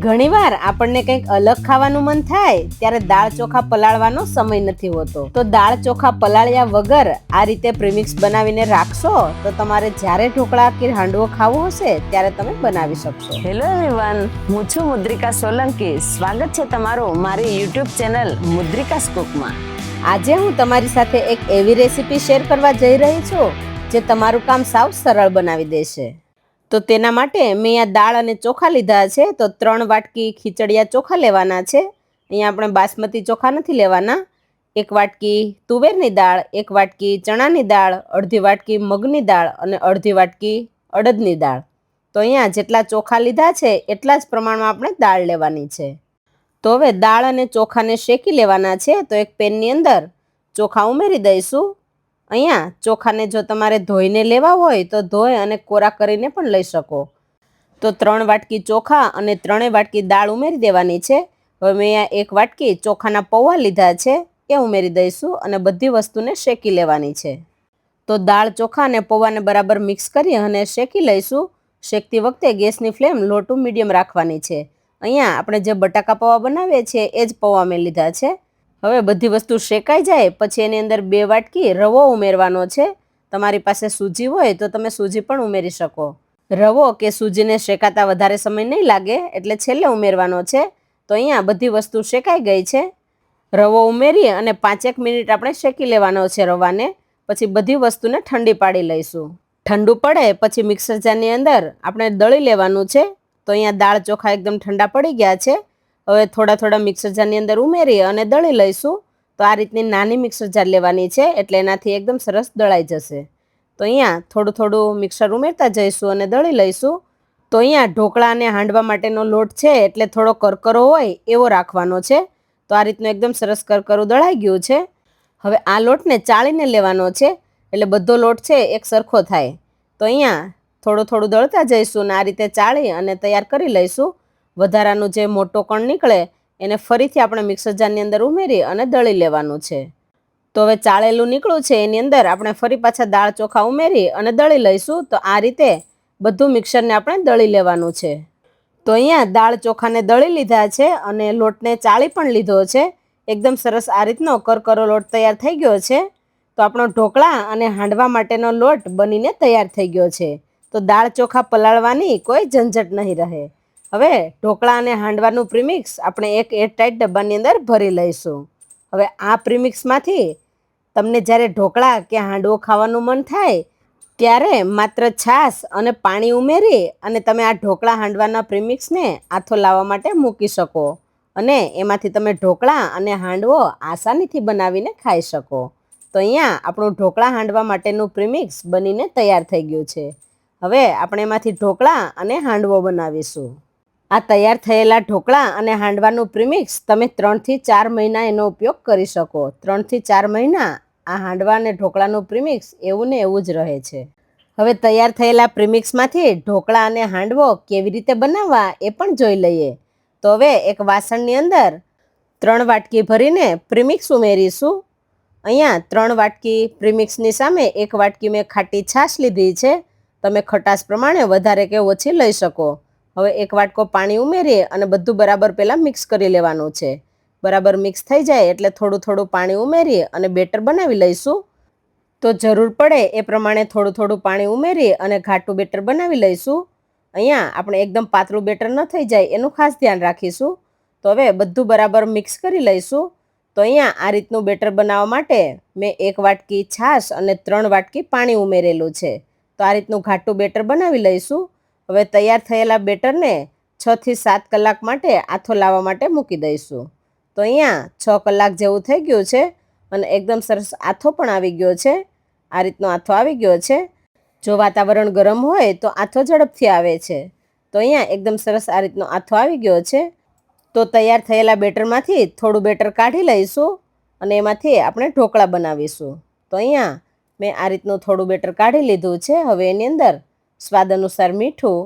ઘણીવાર આપણને કંઈક અલગ ખાવાનું મન થાય ત્યારે દાળ ચોખા પલાળવાનો સમય નથી હોતો, તો દાળ ચોખા પલાળ્યા વગર આ રીતે પ્રીમિક્સ બનાવીને રાખશો તો તમારે જ્યારે ઢોકળા કે હાંડવો ખાવો હશે ત્યારે તમે બનાવી શકશો. હેલો એવરીવન, હું છું મુદ્રિકા સોલંકી. સ્વાગત છે તમારું મારી યુટ્યુબ ચેનલ મુદ્રિકાસ કુકમાં. આજે હું તમારી સાથે એક એવી રેસીપી શેર કરવા જઈ રહી છું જે તમારું કામ સાવ સરળ બનાવી દેશે. તો તેના માટે મેં અહીંયા દાળ અને ચોખા લીધા છે. તો 3 વાટકી ખીચડિયા ચોખા લેવાના છે. અહીંયા આપણે બાસમતી ચોખા નથી લેવાના. 1 વાટકી તુવેરની દાળ, 1 વાટકી ચણાની દાળ, અડધી વાટકી મગની દાળ અને અડધી વાટકી અડદની દાળ. તો અહીંયા જેટલા ચોખા લીધા છે એટલા જ પ્રમાણમાં આપણે દાળ લેવાની છે. તો હવે દાળ અને ચોખાને શેકી લેવાના છે. તો એક પેનની અંદર ચોખા ઉમેરી દઈશું. અહીંયા ચોખાને જો તમારે ધોઈને લેવા હોય તો ધોઈ અને કોરા કરીને પણ લઈ શકો. તો 3 વાટકી ચોખા અને 3 વાટકી દાળ ઉમેરી દેવાની છે. હવે મેં અહીંયા 1 વાટકી ચોખાના પૌવા લીધા છે, એ ઉમેરી દઈશું અને બધી વસ્તુને શેકી લેવાની છે. તો દાળ ચોખા અને પૌવાને બરાબર મિક્સ કરી અને શેકી લઈશું. શેકતી વખતે ગેસની ફ્લેમ લો ટુ મીડિયમ રાખવાની છે. અહીંયા આપણે જે બટાકા પૌવા બનાવીએ છીએ એ જ પૌવા મેં લીધા છે. હવે બધી વસ્તુ શેકાઈ જાય પછી એની અંદર 2 વાટકી રવો ઉમેરવાનો છે. તમારી પાસે સૂજી હોય તો તમે સૂજી પણ ઉમેરી શકો. રવો કે સૂજીને શેકાતા વધારે સમય નહીં લાગે એટલે છેલ્લે ઉમેરવાનો છે. તો અહીંયા બધી વસ્તુ શેકાઈ ગઈ છે. રવો ઉમેરી અને 5-1 મિનિટ આપણે શેકી લેવાનો છે રવાને. પછી બધી વસ્તુને ઠંડી પાડી લઈશું. ઠંડુ પડે પછી મિક્સર જારની અંદર આપણે દળી લેવાનું છે. તો અહીંયા દાળ ચોખા એકદમ ઠંડા પડી ગયા છે. હવે થોડા મિક્સર જારની અંદર ઉમેરી અને દળી લઈશું. તો આ રીતની નાની મિક્સર જાર લેવાની છે એટલે એનાથી એકદમ સરસ દળાઈ જશે. તો અહીંયા થોડું મિક્સર ઉમેરતા જઈશું અને દળી લઈશું. તો અહીંયા ઢોકળા અને હાંડવા માટેનો લોટ છે એટલે થોડો કરકરો હોય એવો રાખવાનો છે. તો આ રીતનું એકદમ સરસ કરકરું દળાઈ ગયું છે. હવે આ લોટને ચાળીને લેવાનો છે એટલે બધો લોટ છે એક સરખો થાય. તો અહીંયા થોડું દળતા જઈશું અને આ રીતે ચાળી અને તૈયાર કરી લઈશું. વધારાનું જે મોટો કણ નીકળે એને ફરીથી આપણે મિક્સર જારની અંદર ઉમેરી અને દળી લેવાનું છે. તો હવે ચાળેલું નીકળ્યું છે એની અંદર આપણે ફરી પાછા દાળ ચોખા ઉમેરી અને દળી લઈશું. તો આ રીતે બધું મિક્સરને આપણે દળી લેવાનું છે. તો અહીંયા દાળ ચોખાને દળી લીધા છે અને લોટને ચાળી પણ લીધો છે. એકદમ સરસ આ રીતનો કરકરો લોટ તૈયાર થઈ ગયો છે. તો આપણો ઢોકળા અને હાંડવા માટેનો લોટ બનીને તૈયાર થઈ ગયો છે. તો દાળ ચોખા પલાળવાની કોઈ ઝંઝટ નહીં રહે. હવે ઢોકળા અને હાંડવાનું પ્રીમિક્સ આપણે એક એરટાઇટ ડબ્બાની અંદર ભરી લઈશું. હવે આ પ્રીમિક્સમાંથી તમને જ્યારે ઢોકળા કે હાંડવો ખાવાનું મન થાય ત્યારે માત્ર છાશ અને પાણી ઉમેરી અને તમે આ ઢોકળા હાંડવાના પ્રીમિક્સને આથો લાવવા માટે મૂકી શકો અને એમાંથી તમે ઢોકળા અને હાંડવો આસાનીથી બનાવીને ખાઈ શકો. તો અહીંયા આપણું ઢોકળા હાંડવા માટેનું પ્રીમિક્સ બનીને તૈયાર થઈ ગયું છે. હવે આપણે એમાંથી ઢોકળા અને હાંડવો બનાવીશું. આ તૈયાર થયેલા ઢોકળા અને હાંડવાનું પ્રીમિક્સ તમે 3 થી 4 મહિના એનો ઉપયોગ કરી શકો. 3 થી 4 મહિના આ હાંડવા અને ઢોકળાનું પ્રીમિક્સ એવું ને એવું જ રહે છે. હવે તૈયાર થયેલા પ્રીમિક્સમાંથી ઢોકળા અને હાંડવો કેવી રીતે બનાવવા એ પણ જોઈ લઈએ. તો હવે એક વાસણની અંદર 3 વાટકી ભરીને પ્રીમિક્સ ઉમેરીશું. અહીંયા 3 વાટકી પ્રીમિક્સની સામે 1 વાટકી મેં ખાટી છાશ લીધી છે. તમે ખટાશ પ્રમાણે વધારે કે ઓછી લઈ શકો. હવે 1 વાટકો પાણી ઉમેરી અને બધું બરાબર પહેલાં મિક્સ કરી લેવાનું છે. બરાબર મિક્સ થઈ જાય એટલે થોડું પાણી ઉમેરી અને બેટર બનાવી લઈશું. તો જરૂર પડે એ પ્રમાણે થોડું પાણી ઉમેરી અને ઘાટું બેટર બનાવી લઈશું. અહીંયા આપણે એકદમ પાતળું બેટર ન થઈ જાય એનું ખાસ ધ્યાન રાખીશું. તો હવે બધું બરાબર મિક્સ કરી લઈશું. તો અહીંયા આ રીતનું બેટર બનાવવા માટે મેં 1 વાટકી છાશ અને 3 વાટકી પાણી ઉમેરેલું છે. તો આ રીતનું ઘાટું બેટર બનાવી લઈશું. હવે તૈયાર થયેલા બેટરને 6 થી 7 કલાક માટે આથો લાવવા માટે મૂકી દઈશું. તો અહીંયા 6 કલાક જેવું થઈ ગયું છે અને એકદમ સરસ આથો પણ આવી ગયો છે. આ રીતનો આથો આવી ગયો છે. જો વાતાવરણ ગરમ હોય તો આથો ઝડપથી આવે છે. તો અહીંયા એકદમ સરસ આ રીતનો આથો આવી ગયો છે. તો તૈયાર થયેલા બેટરમાંથી થોડું બેટર કાઢી લઈશું અને એમાંથી આપણે ઢોકળા બનાવીશું. તો અહીંયા મેં આ રીતનું થોડું બેટર કાઢી લીધું છે. હવે એની અંદર સ્વાદ અનુસાર મીઠું,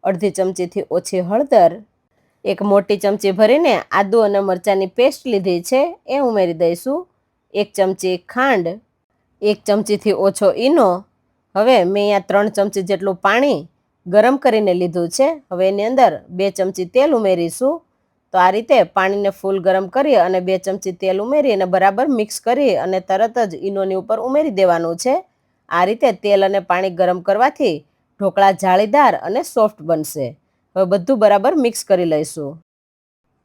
અડધી ચમચીથી ઓછી હળદર, 1 મોટી ચમચી ભરીને આદુ અને મરચાંની પેસ્ટ લીધી છે એ ઉમેરી દઈશું. 1 ચમચી ખાંડ, 1 ચમચીથી ઓછો ઈનો. હવે મેં અહીંયા 3 ચમચી જેટલું પાણી ગરમ કરીને લીધું છે. હવે એની અંદર 2 ચમચી તેલ ઉમેરીશું. તો આ રીતે પાણીને ફૂલ ગરમ કરી અને 2 ચમચી તેલ ઉમેરી અને બરાબર મિક્સ કરી અને તરત જ ઈનોની ઉપર ઉમેરી દેવાનું છે. આ રીતે તેલ અને પાણી ગરમ કરવાથી ઢોકળા જાળીદાર અને સોફ્ટ બનશે. હવે બધું બરાબર મિક્સ કરી લઈશું.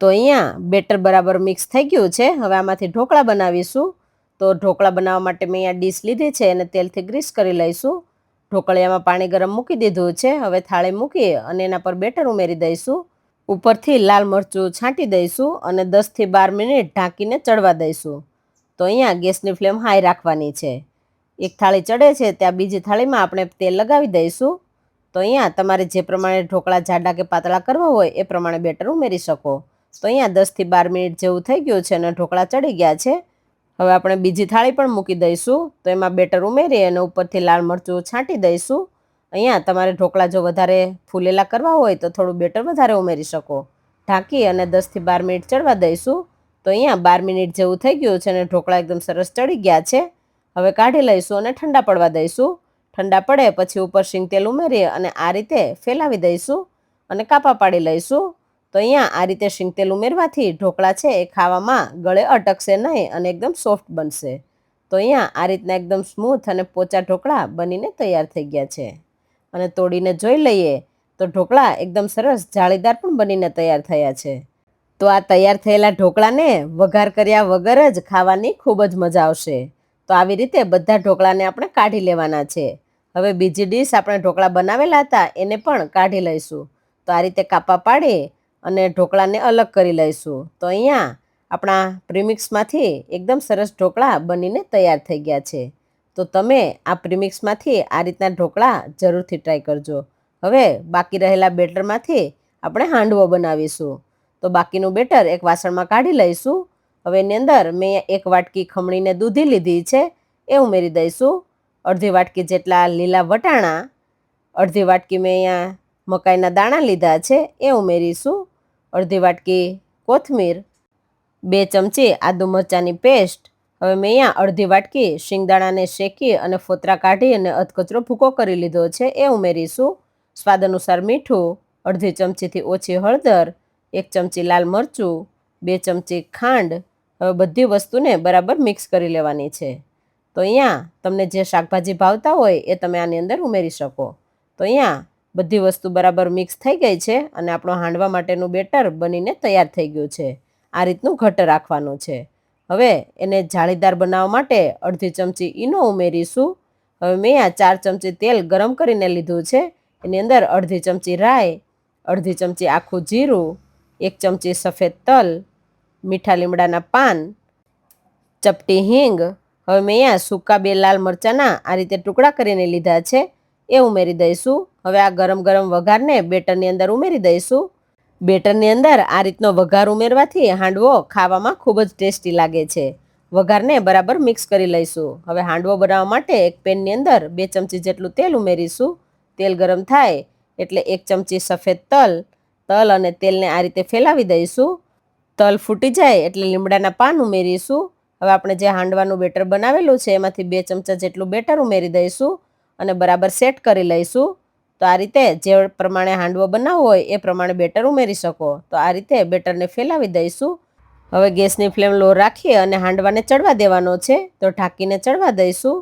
તો અહીંયા બેટર બરાબર મિક્સ થઈ ગયું છે. હવે આમાંથી ઢોકળા બનાવીશું. તો ઢોકળા બનાવવા માટે મેં અહીંયા ડીશ લીધી છે અને તેલથી ગ્રીસ કરી લઈશું. ઢોકળિયામાં પાણી ગરમ મૂકી દીધું છે. હવે થાળી મૂકી અને એના પર બેટર ઉમેરી દઈશું. ઉપરથી લાલ મરચું છાંટી દઈશું અને 10થી 12 મિનિટ ઢાંકીને ચડવા દઈશું. તો અહીંયા ગેસની ફ્લેમ હાઈ રાખવાની છે. એક થાળી ચડે છે ત્યાં બીજી થાળીમાં આપણે તેલ લગાવી દઈશું. તો અહીંયા તમારે જે પ્રમાણે ઢોકળા જાડા કે પાતળા કરવા હોય એ પ્રમાણે બેટર ઉમેરી શકો. તો અહીંયા 10થી 12 મિનિટ જેવું થઈ ગયું છે અને ઢોકળા ચડી ગયા છે. હવે આપણે બીજી થાળી પણ મૂકી દઈશું. તો એમાં બેટર ઉમેરી અને ઉપરથી લાલ મરચું છાંટી દઈશું. અહીંયા તમારે ઢોકળા જો વધારે ફૂલેલા કરવા હોય તો થોડું બેટર વધારે ઉમેરી શકો. ઢાંકી અને 10થી 12 મિનિટ ચડવા દઈશું. તો અહીંયા 12 મિનિટ જેવું થઈ ગયું છે અને ઢોકળા એકદમ સરસ ચડી ગયા છે. હવે કાઢી લઈશું અને ઠંડા પડવા દઈશું. ઠંડા પડે પછી ઉપર શીંગ તેલ ઉમેરી અને આ રીતે ફેલાવી દઈશું અને કાપા પાડી લઈશું. તો અહીંયા આ રીતે શીંગ તેલ ઉમેરવાથી ઢોકળા છે એ ખાવામાં ગળે અટકશે નહીં અને એકદમ સોફ્ટ બનશે. તો અહીંયા આ રીતના એકદમ સ્મૂથ અને પોચા ઢોકળા બનીને તૈયાર થઈ ગયા છે. અને તોડીને જોઈ લઈએ તો ઢોકળા એકદમ સરસ જાળીદાર પણ બનીને તૈયાર થયા છે. તો આ તૈયાર થયેલા ઢોકળાને વઘાર કર્યા વગર જ ખાવાની ખૂબ જ મજા આવશે. તો આવી રીતે બધા ઢોકળાને આપણે કાઢી લેવાના છે. હવે બીજી ડીશ આપણે ઢોકળા બનાવેલા હતા એને પણ કાઢી લઈશું. તો આ રીતે કાપા પાડી અને ઢોકળાને અલગ કરી લઈશું. તો અહીંયા આપણા પ્રીમિક્સમાંથી એકદમ સરસ ઢોકળા બનીને તૈયાર થઈ ગયા છે. તો તમે આ પ્રીમિક્સમાંથી આ રીતના ઢોકળા જરૂરથી ટ્રાય કરજો. હવે બાકી રહેલા બેટરમાંથી આપણે હાંડવો બનાવીશું. તો બાકીનું બેટર એક વાસણમાં કાઢી લઈશું. હવે એની અંદર મેં 1 વાટકી ખમણીને દૂધી લીધી છે એ ઉમેરી દઈશું. અડધી વાટકી જેટલા લીલા વટાણા, અડધી વાટકી મેં અહીંયા મકાઈના દાણા લીધા છે એ ઉમેરીશું. અડધી વાટકી કોથમીર, 2 ચમચી આદુ મરચાંની પેસ્ટ. હવે મેં અહીંયા અડધી વાટકી શિંગદાણાને શેકી અને ફોતરા કાઢી અને અધકચરો ભૂકો કરી લીધો છે એ ઉમેરીશું. સ્વાદ અનુસાર મીઠું, અડધી ચમચીથી ઓછી હળદર, 1 ચમચી લાલ મરચું, 2 ચમચી ખાંડ. હવે બધી વસ્તુને બરાબર મિક્સ કરી લેવાની છે. તો અહીંયા તમને જે શાકભાજી ભાવતા હોય એ તમે આની અંદર ઉમેરી શકો. તો અહીંયા બધી વસ્તુ બરાબર મિક્સ થઈ ગઈ છે અને આપણો હાંડવા માટેનું બેટર બનીને તૈયાર થઈ ગયું છે. આ રીતનું ઘટ્ટ રાખવાનું છે. હવે એને જાળીદાર બનાવવા માટે અડધી ચમચી ઈનો ઉમેરીશું. હવે મેં આ 4 ચમચી તેલ ગરમ કરીને લીધું છે. એની અંદર અડધી ચમચી રાઈ, અડધી ચમચી આખું જીરું, 1 ચમચી સફેદ તલ, મીઠા લીમડાના પાન, ચપટી હિંગ. હવે મેં અહીંયા સૂકા 2 લાલ મરચાંના આ રીતે ટુકડા કરીને લીધા છે એ ઉમેરી દઈશું. હવે આ ગરમ ગરમ વઘારને બેટરની અંદર ઉમેરી દઈશું. બેટરની અંદર આ રીતનો વઘાર ઉમેરવાથી હાંડવો ખાવામાં ખૂબ જ ટેસ્ટી લાગે છે. વઘારને બરાબર મિક્સ કરી લઈશું. હવે હાંડવો બનાવવા માટે એક પેનની અંદર 2 ચમચી જેટલું તેલ ઉમેરીશું. તેલ ગરમ થાય એટલે 1 ચમચી સફેદ તલ અને તેલને આ રીતે ફેલાવી દઈશું. તલ ફૂટી જાય એટલે લીમડાના પાન ઉમેરીશું. હવે આપણે જે હાંડવાનું બેટર બનાવેલું છે એમાંથી 2 ચમચા જેટલું બેટર ઉમેરી દઈશું અને બરાબર સેટ કરી લઈશું. તો આ રીતે જે પ્રમાણે હાંડવો બનાવવો હોય એ પ્રમાણે બેટર ઉમેરી શકો. તો આ રીતે બેટરને ફેલાવી દઈશું. હવે ગેસની ફ્લેમ લો રાખી અને હાંડવાને ચડવા દેવાનો છે. તો ઢાંકીને ચડવા દઈશું.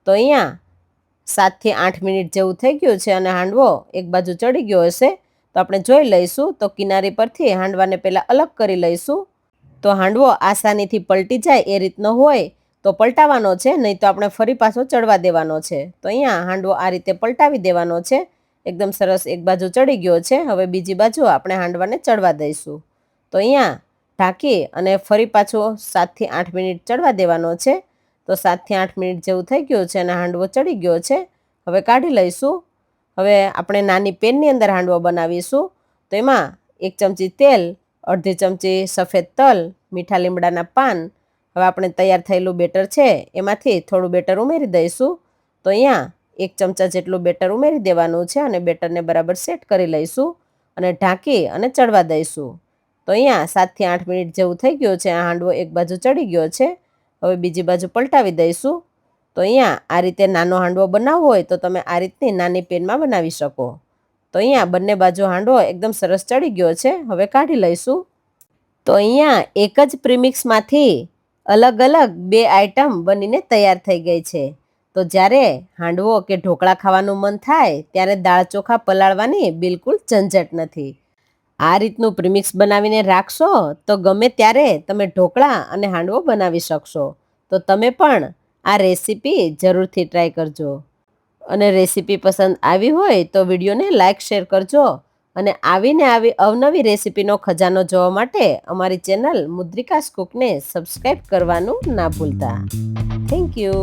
તો અહીંયા 7થી 8 મિનિટ જેવું થઈ ગયું છે અને હાંડવો એક બાજુ ચડી ગયો હશે. તો આપણે જોઈ લઈશું. તો કિનારી પરથી હાંડવાને પહેલાં અલગ કરી લઈશું. તો હાંડવો આસાનીથી પલટી જાય એ રીતનો હોય તો પલટાવવાનો છે, નહીં તો આપણે ફરી પાછો ચડવા દેવાનો છે. તો અહીંયા હાંડવો આ રીતે પલટાવી દેવાનો છે. એકદમ સરસ એક બાજુ ચડી ગયો છે. હવે બીજી બાજુ આપણે હાંડવાને ચડવા દઈશું. તો અહીંયા ઢાંકી અને ફરી પાછો 7થી 8 મિનિટ ચડવા દેવાનો છે. તો 7થી 8 મિનિટ જેવું થઈ ગયું છે અને હાંડવો ચડી ગયો છે. હવે કાઢી લઈશું. હવે આપણે નાની પેનની અંદર હાંડવો બનાવીશું. તો એમાં 1 ચમચી તેલ, અડધી ચમચી સફેદ તલ, મીઠા લીમડાના પાન. હવે આપણે તૈયાર થયેલું બેટર છે એમાંથી થોડું બેટર ઉમેરી દઈશું. તો અહીંયા 1 ચમચા જેટલું બેટર ઉમેરી દેવાનું છે અને બેટરને બરાબર સેટ કરી લઈશું અને ઢાંકી અને ચડવા દઈશું. તો અહીંયા 7થી 8 મિનિટ જેવું થઈ ગયું છે. આ હાંડવો એક બાજુ ચડી ગયો છે. હવે બીજી બાજુ પલટાવી દઈશું. તો અહીંયા આ રીતે નાનો હાંડવો બનાવવો હોય તો તમે આ રીતની નાની પેનમાં બનાવી શકો. તો અહીંયા બંને બાજુ હાંડવો એકદમ સરસ ચડી ગયો છે. હવે કાઢી લઈશું. તો અહીંયા એક જ પ્રીમિક્સમાંથી અલગ અલગ 2 આઈટમ બનીને તૈયાર થઈ ગઈ છે. તો જ્યારે હાંડવો કે ઢોકળા ખાવાનું મન થાય ત્યારે દાળ ચોખા પલાળવાની બિલકુલ ઝંઝટ નથી. આ રીતનું પ્રીમિક્સ બનાવીને રાખશો તો ગમે ત્યારે તમે ઢોકળા અને હાંડવો બનાવી શકશો. તો તમે પણ આ રેસીપી જરૂરથી ટ્રાય કરજો. અને રેસીપી પસંદ આવી હોય તો વિડીયોને લાઇક શેર કરજો. અને આવી અવનવી રેસીપીનો ખજાનો જોવા માટે અમારી ચેનલ મુદ્રિકાસ કુકને સબસ્ક્રાઈબ કરવાનું ના ભૂલતા. Thank you.